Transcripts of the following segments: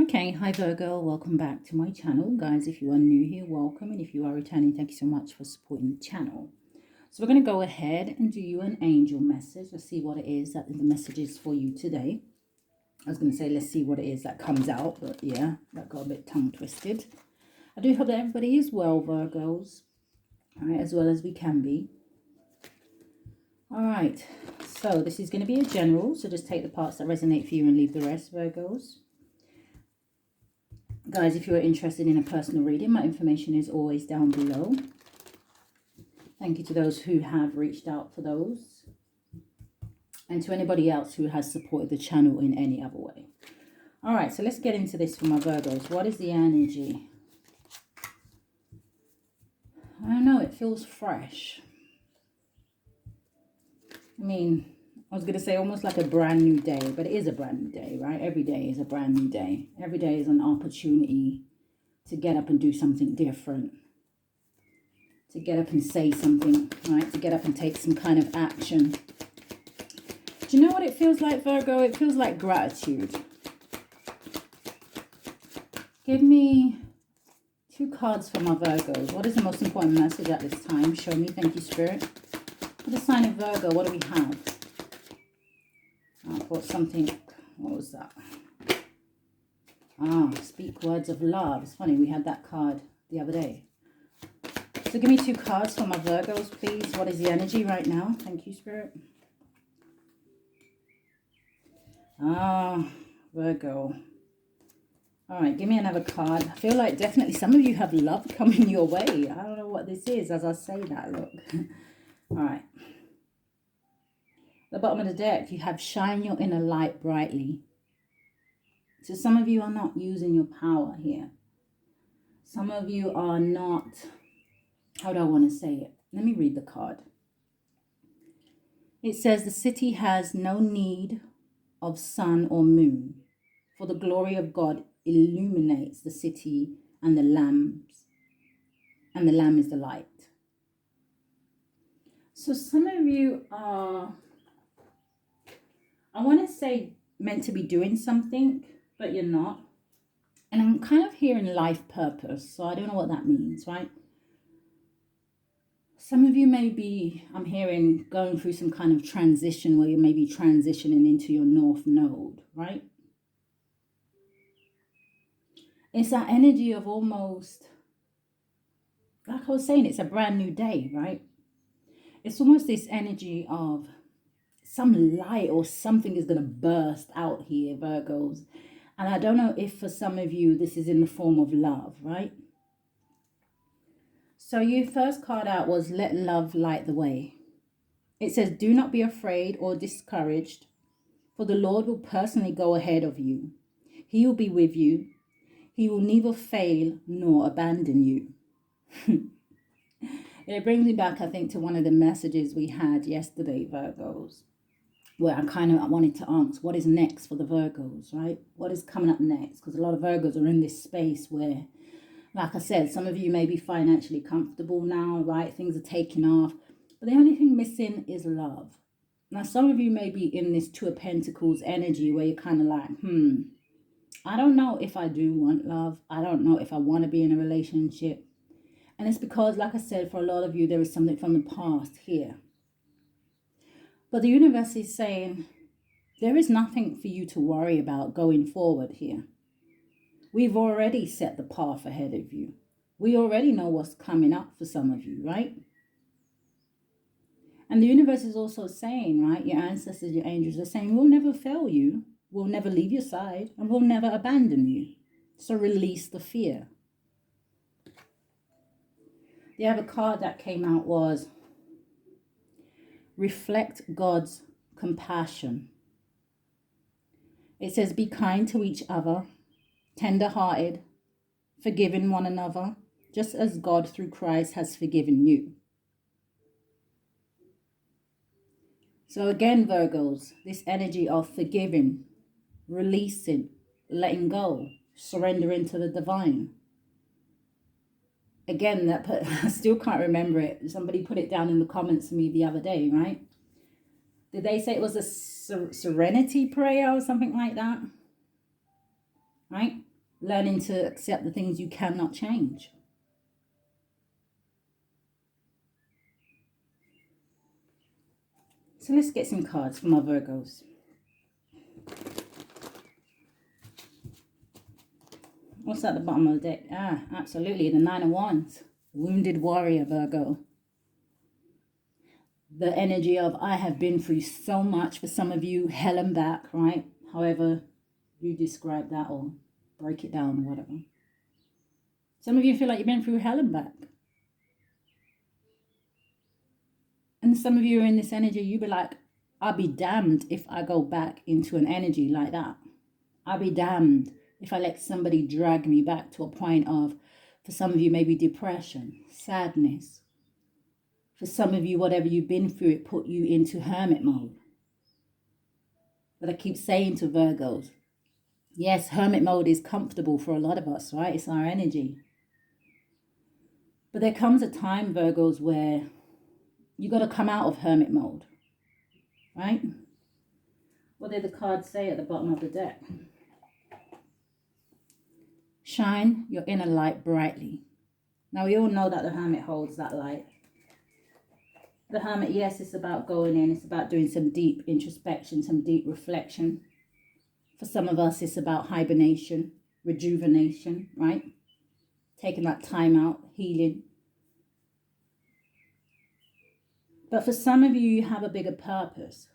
Okay, hi Virgo, welcome back to my channel. Guys, if you are new here, welcome. And if you are returning, thank you so much for supporting the channel. So we're going to go ahead and do you an angel message. Let's see what it is that the message is for you today. I was going to say, let's see what it is that comes out. But yeah, that got a bit tongue twisted. I do hope that everybody is well, Virgos. All right, as well as we can be. All right, so this is going to be a general. So just take the parts that resonate for you and leave the rest, Virgos. Guys, if you're interested in a personal reading, my information is always down below. Thank you to those who have reached out for those. And to anybody else who has supported the channel in any other way. All right, so let's get into this for my Virgos. What is the energy? I don't know, it feels fresh. I mean, I was going to say almost like a brand new day, but it is a brand new day, right? Every day is a brand new day. Every day is an opportunity to get up and do something different. To get up and say something, right? To get up and take some kind of action. Do you know what it feels like, Virgo? It feels like gratitude. Give me 2 cards for my Virgos. What is the most important message at this time? Show me. Thank you, Spirit. For the sign of Virgo, what do we have? I thought something. What was that? Speak words of love. It's funny, we had that card the other day. So give me 2 cards for my Virgos, please. What is the energy right now? Thank you, Spirit. Virgo. All right, give me another card. I feel like definitely some of you have love coming your way. I don't know what this is as I say that, look. All right. The bottom of the deck, you have shine your inner light brightly. So some of you are not using your power here. Some of you are not, how do I want to say it? Let me read the card. It says, the city has no need of sun or moon, for the glory of God illuminates the city and the lambs, and the lamb is the light. So some of you are, I want to say, meant to be doing something, but you're not. And I'm kind of hearing life purpose, so I don't know what that means, right? Some of you may be, I'm hearing, going through some kind of transition where you may be transitioning into your North Node, right? It's that energy of almost, like I was saying, it's a brand new day, right? It's almost this energy of some light or something is going to burst out here, Virgos. And I don't know if for some of you this is in the form of love, right? So your first card out was let love light the way. It says, do not be afraid or discouraged, for the Lord will personally go ahead of you. He will be with you. He will neither fail nor abandon you. It brings me back, I think, to one of the messages we had yesterday, Virgos, where I kind of wanted to ask, what is next for the Virgos, right? What is coming up next? Because a lot of Virgos are in this space where, like I said, some of you may be financially comfortable now, right? Things are taking off. But the only thing missing is love. Now, some of you may be in this 2 of Pentacles energy where you're kind of like, I don't know if I do want love. I don't know if I want to be in a relationship. And it's because, like I said, for a lot of you, there is something from the past here. But the universe is saying, there is nothing for you to worry about going forward here. We've already set the path ahead of you. We already know what's coming up for some of you, right? And the universe is also saying, right, your ancestors, your angels are saying, we'll never fail you. We'll never leave your side. And we'll never abandon you. So release the fear. The other card that came out was reflect God's compassion. It says, be kind to each other, tender-hearted, forgiving one another, just as God through Christ has forgiven you. So again, Virgos, this energy of forgiving, releasing, letting go, surrendering to the divine. Again, I still can't remember it. Somebody put it down in the comments to me the other day, right? Did they say it was a serenity prayer or something like that? right? Learning to accept the things you cannot change. So let's get some cards for my Virgos. What's at the bottom of the deck? Ah, absolutely, the Nine of Wands. Wounded warrior, Virgo. The energy of I have been through so much. For some of you, hell and back, right? However you describe that or break it down or whatever. Some of you feel like you've been through hell and back. And some of you are in this energy, you be like, I'll be damned if I go back into an energy like that. I'll be damned if I let somebody drag me back to a point of, for some of you, maybe depression, sadness. For some of you, whatever you've been through, it put you into hermit mode. But I keep saying to Virgos, yes, hermit mode is comfortable for a lot of us, right? It's our energy. But there comes a time, Virgos, where you got to come out of hermit mode, right? What did the cards say at the bottom of the deck? Shine your inner light brightly. Now, we all know that the hermit holds that light. The hermit, yes, it's about going in. It's about doing some deep introspection, some deep reflection. For some of us, it's about hibernation, rejuvenation, right? Taking that time out, healing. But for some of you, you have a bigger purpose.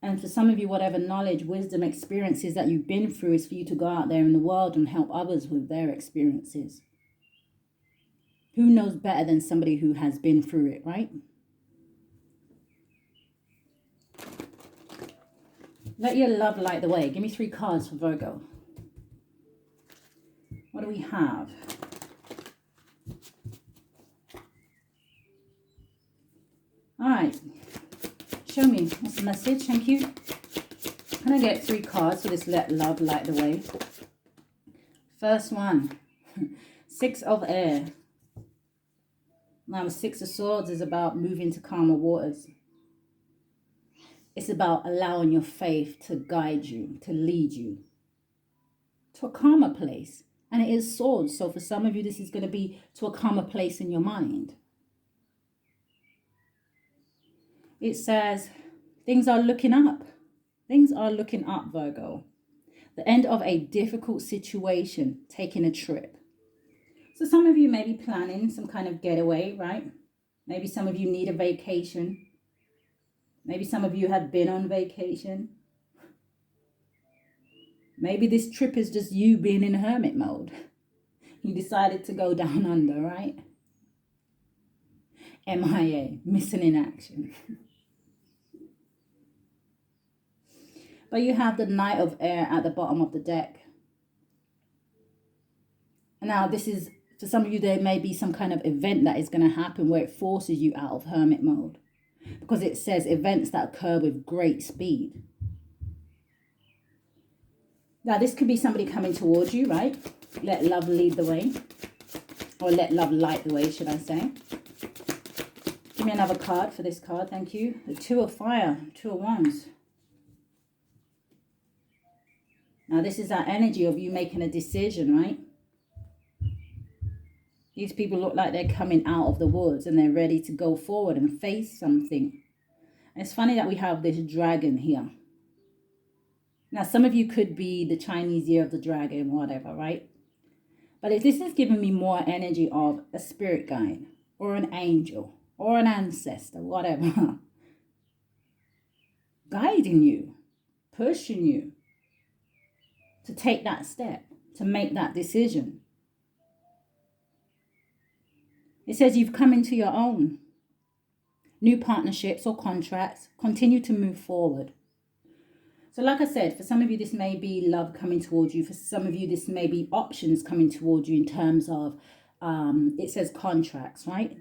And for some of you, whatever knowledge, wisdom, experiences that you've been through is for you to go out there in the world and help others with their experiences. Who knows better than somebody who has been through it, right? Let your love light the way. Give me 3 cards for Virgo. What do we have? All right. Show me. What's the message? Thank you. Can I get 3 cards for this let love light the way? First one. 6 of air. Now, the 6 of swords is about moving to calmer waters. It's about allowing your faith to guide you, to lead you to a calmer place. And it is swords. So for some of you, this is going to be to a calmer place in your mind. It says, things are looking up. Things are looking up, Virgo. The end of a difficult situation, taking a trip. So some of you may be planning some kind of getaway, right? Maybe some of you need a vacation. Maybe some of you have been on vacation. Maybe this trip is just you being in hermit mode. You decided to go down under, right? MIA, missing in action. But you have the Knight of Air at the bottom of the deck. Now, this is, for some of you, there may be some kind of event that is going to happen where it forces you out of hermit mode. Because it says events that occur with great speed. Now, this could be somebody coming towards you, right? Let love lead the way. Or let love light the way, should I say. Give me another card for this card, thank you. The 2 of Fire, 2 of Wands. Now, this is that energy of you making a decision, right? These people look like they're coming out of the woods and they're ready to go forward and face something. And it's funny that we have this dragon here. Now, some of you could be the Chinese year of the dragon, whatever, right? But if this is giving me more energy of a spirit guide or an angel or an ancestor, whatever, guiding you, pushing you to take that step, to make that decision. It says you've come into your own. New partnerships or contracts, continue to move forward. So like I said, for some of you, this may be love coming towards you. For some of you, this may be options coming towards you in terms of, it says contracts, right?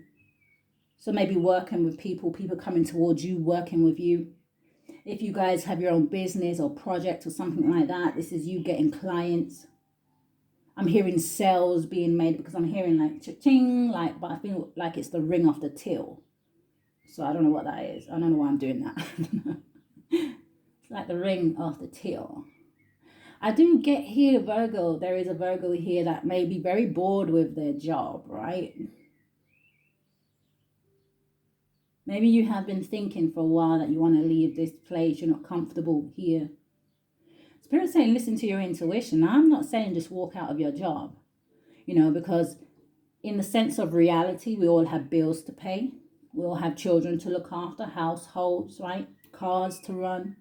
So maybe working with people coming towards you, working with you. If you guys have your own business or project or something like that, this is you getting clients. I'm hearing sales being made because I'm hearing like cha-ching, like, but I feel like it's the ring off the till. So I don't know what that is. I don't know why I'm doing that. It's like the ring off the till. I do get here, Virgo. There is a Virgo here that may be very bored with their job, right? Maybe you have been thinking for a while that you want to leave this place. You're not comfortable here. Spirit's saying listen to your intuition. Now, I'm not saying just walk out of your job, because in the sense of reality, we all have bills to pay. We all have children to look after, households, right? Cars to run.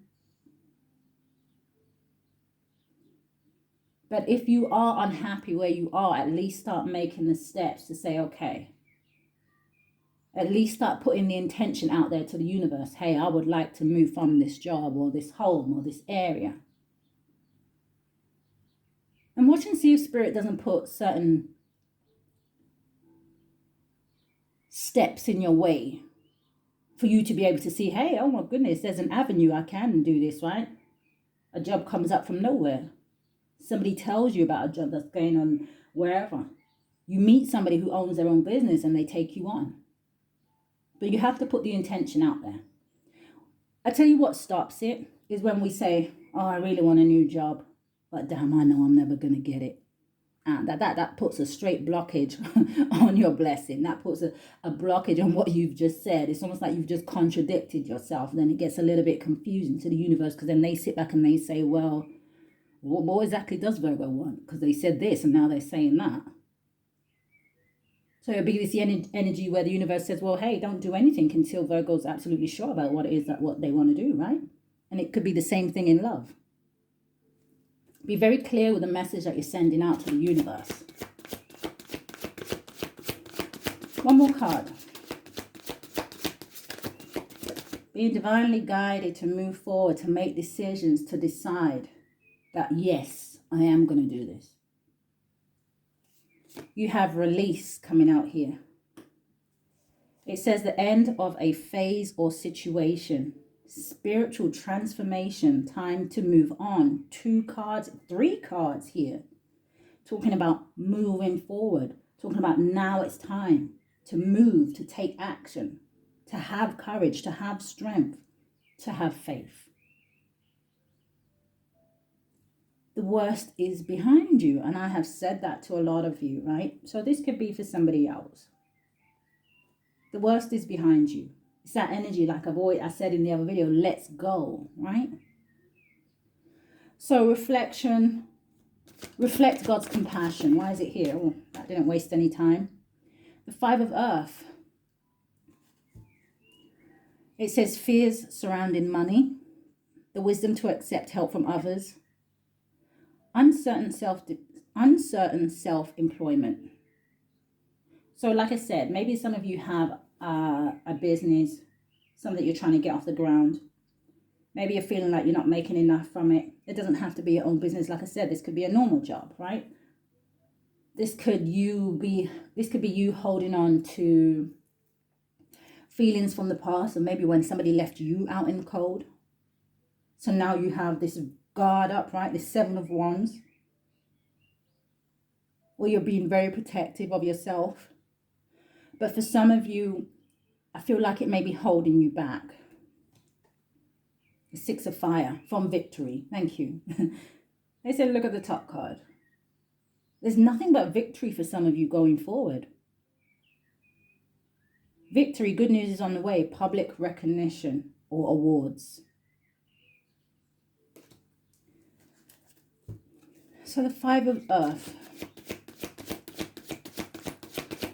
But if you are unhappy where you are, at least start making the steps to say, okay. At least start putting the intention out there to the universe. Hey, I would like to move from this job or this home or this area. And watch and see if Spirit doesn't put certain steps in your way for you to be able to see, hey, oh my goodness, there's an avenue I can do this, right? A job comes up from nowhere. Somebody tells you about a job that's going on wherever. You meet somebody who owns their own business and they take you on. But you have to put the intention out there. I tell you what stops it is when we say, oh, I really want a new job, but damn, I know I'm never going to get it. And that puts a straight blockage on your blessing. That puts a blockage on what you've just said. It's almost like you've just contradicted yourself. Then it gets a little bit confusing to the universe, because then they sit back and they say, well, what exactly does Virgo want? Because they said this and now they're saying that. So it'll be this energy where the universe says, well, hey, don't do anything until Virgo's absolutely sure about what it is that what they want to do, right? And it could be the same thing in love. Be very clear with the message that you're sending out to the universe. One more card. Being divinely guided to move forward, to make decisions, to decide that, yes, I am going to do this. You have release coming out here. It says the end of a phase or situation. Spiritual transformation. Time to move on. 2 cards, 3 cards here. Talking about moving forward. Talking about now it's time to move, to take action. To have courage, to have strength, to have faith. The worst is behind you. And I have said that to a lot of you, right? So this could be for somebody else. The worst is behind you. It's that energy, like I said in the other video, let's go, right? So reflection, reflect God's compassion. Why is it here? Oh, that didn't waste any time. The 5 of Earth. It says fears surrounding money, the wisdom to accept help from others, uncertain self-employment. So like I said, maybe some of you have a business, something that you're trying to get off the ground. Maybe you're feeling like you're not making enough from it. It doesn't have to be your own business. Like I said, this could be a normal job, right? This could be you holding on to feelings from the past, or maybe when somebody left you out in the cold. So now you have this guard up, right? This 7 of Wands, where you're being very protective of yourself. But for some of you, I feel like it may be holding you back. The 6 of Fire, from victory. Thank you. They said, look at the top card. There's nothing but victory for some of you going forward. Victory, good news is on the way. Public recognition or awards. So the 5 of Earth.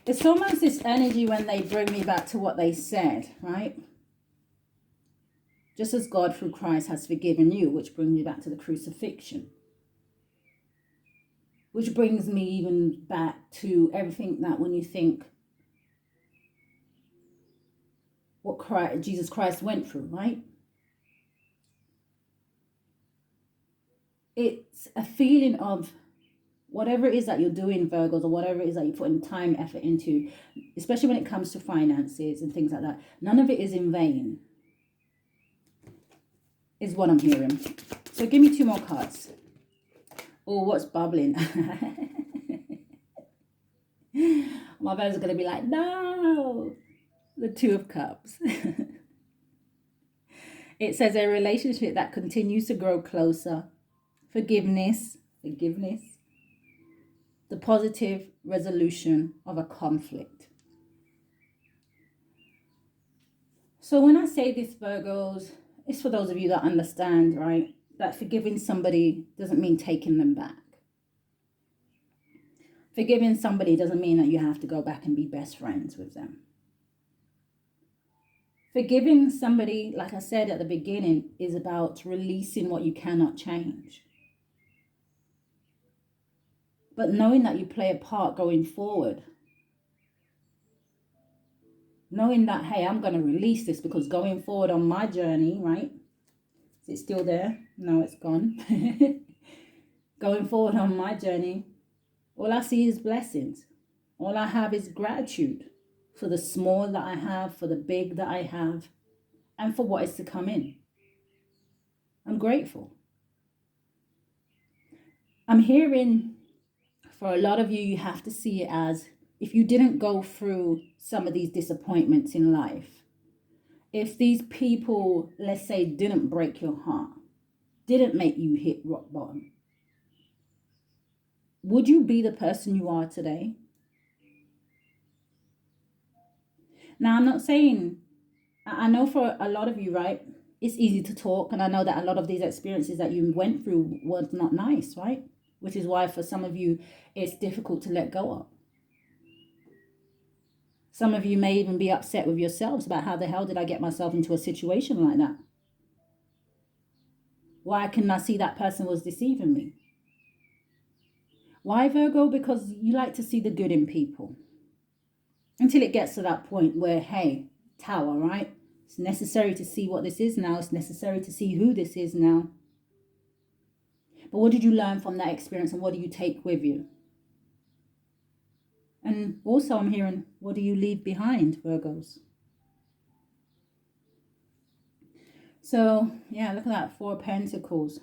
It's almost this energy when they bring me back to what they said, right? Just as God through Christ has forgiven you, which brings me back to the crucifixion. Which brings me even back to everything that when you think what Jesus Christ went through, right? It's a feeling of whatever it is that you're doing, Virgos, or whatever it is that you're putting time, effort into, especially when it comes to finances and things like that. None of it is in vain, is what I'm hearing. So give me 2 more cards. Oh, what's bubbling? My birds are going to be like, no. The 2 of Cups. It says a relationship that continues to grow closer. forgiveness, the positive resolution of a conflict. So when I say this, Virgos, it's for those of you that understand, right? That forgiving somebody doesn't mean taking them back. Forgiving somebody doesn't mean that you have to go back and be best friends with them. Forgiving somebody, like I said at the beginning, is about releasing what you cannot change. But knowing that you play a part going forward. Knowing that, hey, I'm going to release this because going forward on my journey, right? Is it still there? No, it's gone. Going forward on my journey, all I see is blessings. All I have is gratitude for the small that I have, for the big that I have, and for what is to come in. I'm grateful. I'm hearing, for a lot of you, you have to see it as, if you didn't go through some of these disappointments in life, if these people, let's say, didn't break your heart, didn't make you hit rock bottom, would you be the person you are today? Now, I'm not saying, I know for a lot of you, right, it's easy to talk, and I know that a lot of these experiences that you went through was not nice, right? Which is why for some of you, it's difficult to let go of. Some of you may even be upset with yourselves about how the hell did I get myself into a situation like that? Why can I see that person was deceiving me? Why, Virgo? Because you like to see the good in people. Until it gets to that point where, hey, Tower, right? It's necessary to see what this is now. It's necessary to see who this is now. But what did you learn from that experience, and what do you take with you? And also I'm hearing, what do you leave behind, Virgos? So, yeah, look at that, 4 of Pentacles.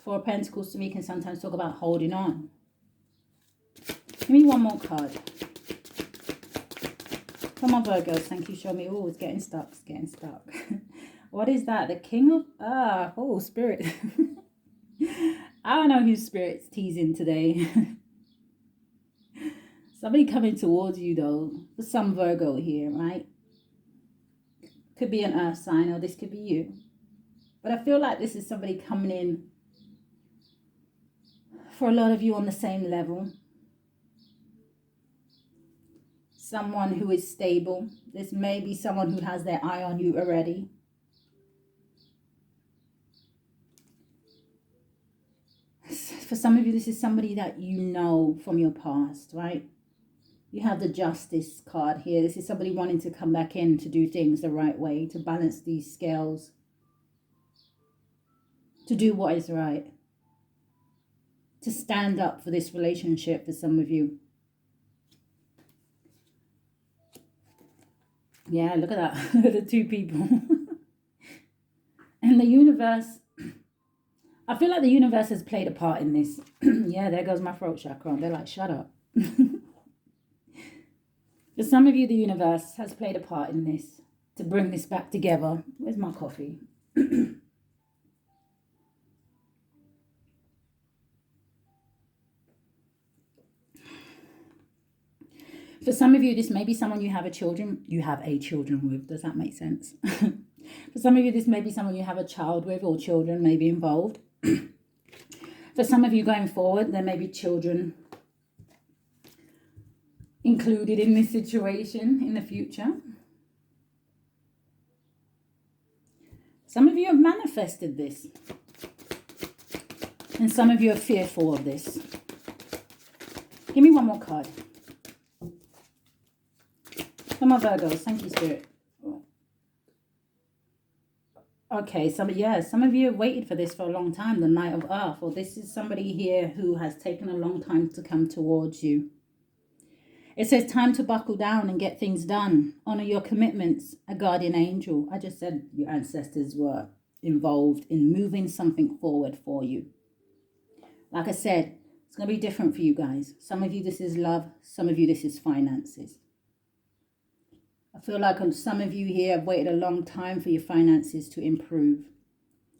4 of Pentacles to me can sometimes talk about holding on. Give me one more card. Come on, Virgos. Thank you. Show me. Oh, it's getting stuck. It's getting stuck. What is that? The King of... Spirit. I don't know who Spirit's teasing today. Somebody coming towards you, though. For some Virgo here, right? Could be an earth sign, or this could be you. But I feel like this is somebody coming in for a lot of you on the same level. Someone who is stable. This may be someone who has their eye on you already. For some of you, this is somebody that you know from your past, right? You have the Justice card here. This is somebody wanting to come back in to do things the right way, to balance these scales, to do what is right, to stand up for this relationship for some of you. Yeah, look at that. The 2 people. And the universe, I feel like the universe has played a part in this. Yeah, there goes my throat chakra. They're like, shut up. For some of you, the universe has played a part in this to bring this back together. Where's my coffee? For some of you, this may be someone you have a children with. Does that make sense? For some of you, this may be someone you have a child with, or children may be involved. For some of you going forward, there may be children included in this situation in the future. Some of you have manifested this. And some of you are fearful of this. Give me one more card. Come on, Virgos. Thank you, Spirit. Okay, some of you have waited for this for a long time, the Knight of Earth. Or this is somebody here who has taken a long time to come towards you. It says time to buckle down and get things done. Honor your commitments, a guardian angel. I just said your ancestors were involved in moving something forward for you. Like I said, it's going to be different for you guys. Some of you, this is love. Some of you, this is finances. I feel like some of you here have waited a long time for your finances to improve.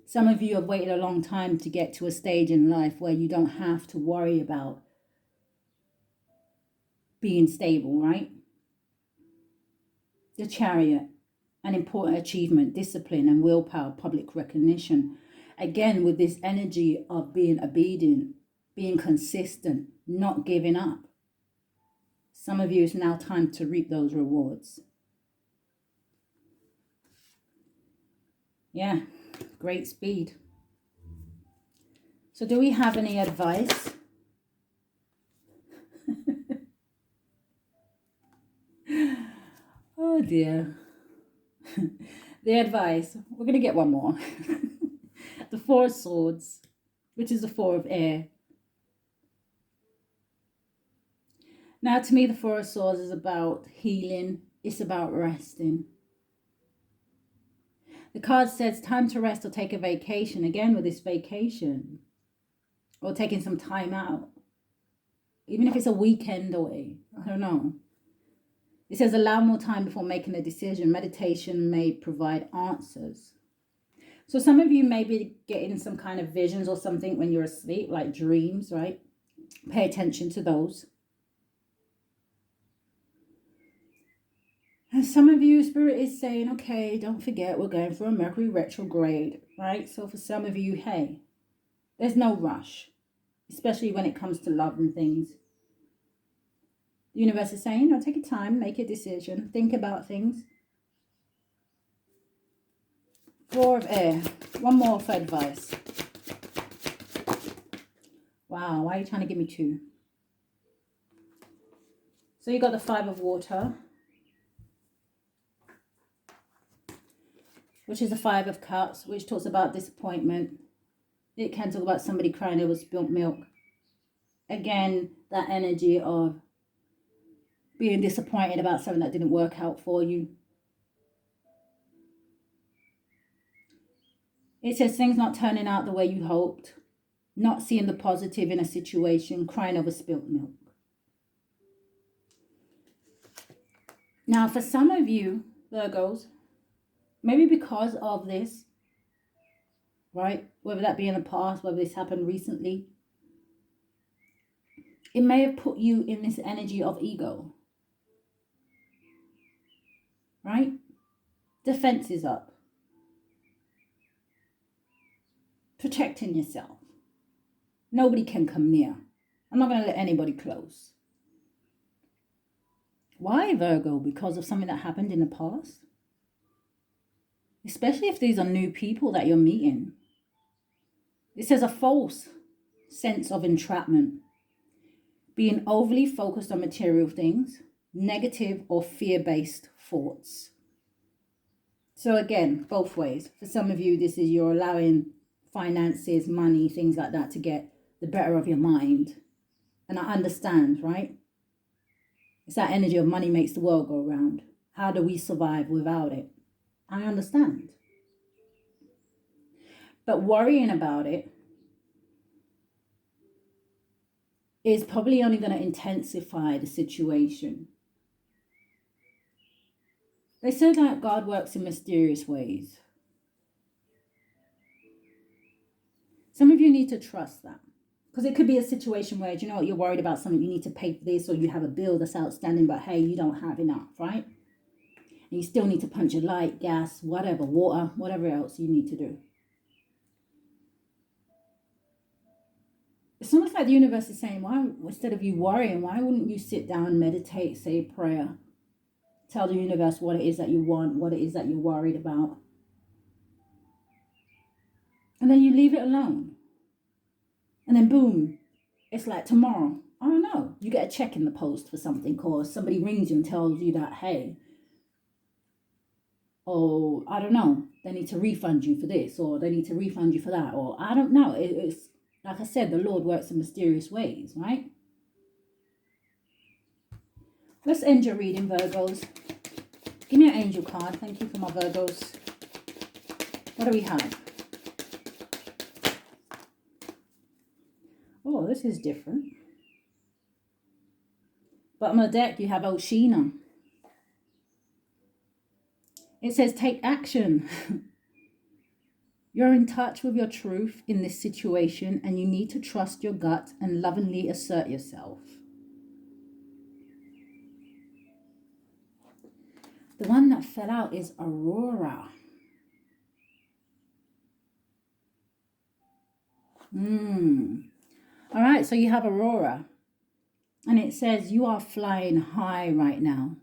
Some of you have waited a long time to get to a stage in life where you don't have to worry about being stable, right? The Chariot, an important achievement, discipline and willpower, public recognition. Again, with this energy of being obedient, being consistent, not giving up. Some of you, it's now time to reap those rewards. Yeah, great speed. So do we have any advice? Oh dear. The advice, we're going to get one more. The Four of Swords, which is the Four of Air. Now, to me, the Four of Swords is about healing. It's about resting. The card says time to rest or take a vacation. Again, with this vacation, or taking some time out, even if it's a weekend away, I don't know. It says allow more time before making a decision. Meditation may provide answers. So some of you may be getting some kind of visions or something when you're asleep, like dreams, right? Pay attention to those. And some of you, Spirit is saying, okay, don't forget we're going for a Mercury retrograde, right? So for some of you, hey, there's no rush, especially when it comes to love and things. The universe is saying, no, take your time, make a decision, think about things. Four of Air. One more for advice. Wow, why are you trying to give me two? So you got the Five of Water, which is the Five of Cups, which talks about disappointment. It can talk about somebody crying over spilt milk. Again, that energy of being disappointed about something that didn't work out for you. It says things not turning out the way you hoped, not seeing the positive in a situation, crying over spilt milk. Now, for some of you, Virgos, maybe because of this, right, whether that be in the past, whether this happened recently, it may have put you in this energy of ego, right? Defense is up. Protecting yourself. Nobody can come near. I'm not going to let anybody close. Why, Virgo? Because of something that happened in the past? Especially if these are new people that you're meeting. It says a false sense of entrapment. Being overly focused on material things, negative or fear-based thoughts. So again, both ways. For some of you, this is you're allowing finances, money, things like that to get the better of your mind. And I understand, right? It's that energy of money makes the world go round. How do we survive without it? I understand. But worrying about it is probably only going to intensify the situation. They say that God works in mysterious ways. Some of you need to trust that. Because it could be a situation where, you know what, you're worried about something, you need to pay for this, or you have a bill that's outstanding, but hey, you don't have enough, right? And you still need to punch your light, gas, whatever, water, whatever else you need to do. It's almost like the universe is saying, why, instead of you worrying, why wouldn't you sit down, meditate, say a prayer, tell the universe what it is that you want, what it is that you're worried about, and then you leave it alone. And then boom, it's like tomorrow, I don't know, you get a check in the post for something, or somebody rings you and tells you that, hey, oh, I don't know, they need to refund you for this, or they need to refund you for that, or I don't know. It's like I said, the Lord works in mysterious ways, right? Let's end your reading, Virgos. Give me an angel card. Thank you for my Virgos. What do we have? Oh, this is different. Bottom of the deck, you have Oshina. It says take action. You're in touch with your truth in this situation, and you need to trust your gut and lovingly assert yourself. The one that fell out is Aurora. All right, so you have Aurora. And it says you are flying high right now.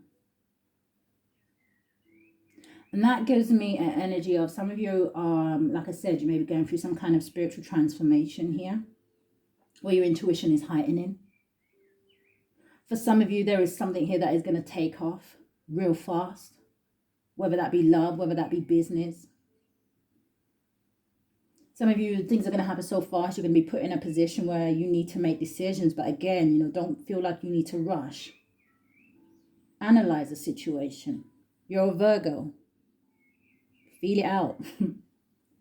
And that gives me an energy of some of you, like I said, you may be going through some kind of spiritual transformation here, where your intuition is heightening. For some of you, there is something here that is going to take off real fast, whether that be love, whether that be business. Some of you, things are going to happen so fast, you're going to be put in a position where you need to make decisions. But again, you know, don't feel like you need to rush. Analyze the situation. You're a Virgo. Feel it out.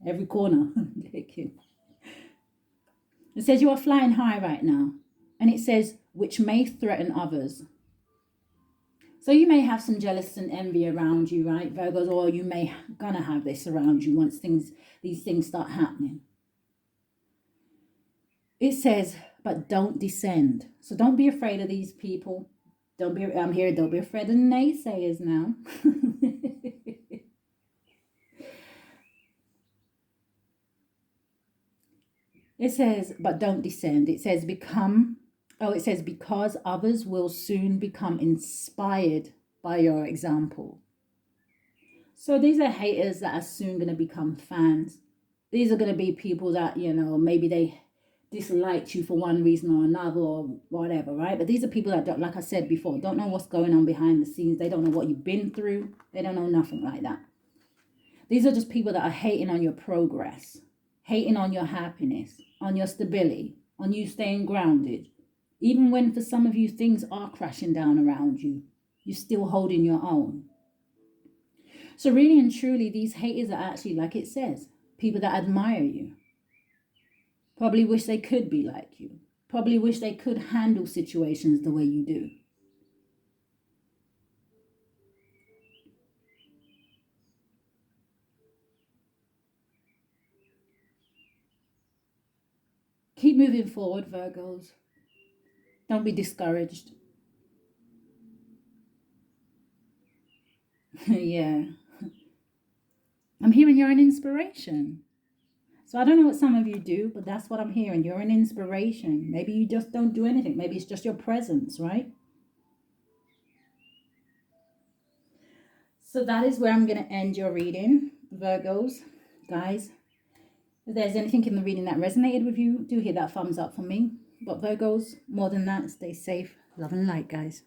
Every corner. It says you are flying high right now. And it says, which may threaten others. So you may have some jealousy and envy around you, right, Virgos? Or you may gonna have this around you once these things start happening. It says, but don't descend. So don't be afraid of these people. Don't be afraid of the naysayers now. It says, but don't descend. It says because others will soon become inspired by your example. So these are haters that are soon going to become fans. These are going to be people that, you know, maybe they disliked you for one reason or another or whatever, right? But these are people that, don't, like I said before, don't know what's going on behind the scenes. They don't know what you've been through. They don't know nothing like that. These are just people that are hating on your progress, hating on your happiness, on your stability, on you staying grounded. Even when for some of you things are crashing down around you, you're still holding your own. So really and truly, these haters are actually, like it says, people that admire you. Probably wish they could be like you. Probably wish they could handle situations the way you do. Keep moving forward, Virgos. Don't be discouraged. Yeah. I'm hearing you're an inspiration. So I don't know what some of you do, but that's what I'm hearing. You're an inspiration. Maybe you just don't do anything. Maybe it's just your presence, right? So that is where I'm going to end your reading, Virgos. Guys, if there's anything in the reading that resonated with you, do hit that thumbs up for me. But Virgos, more than that, stay safe. Love and light, guys.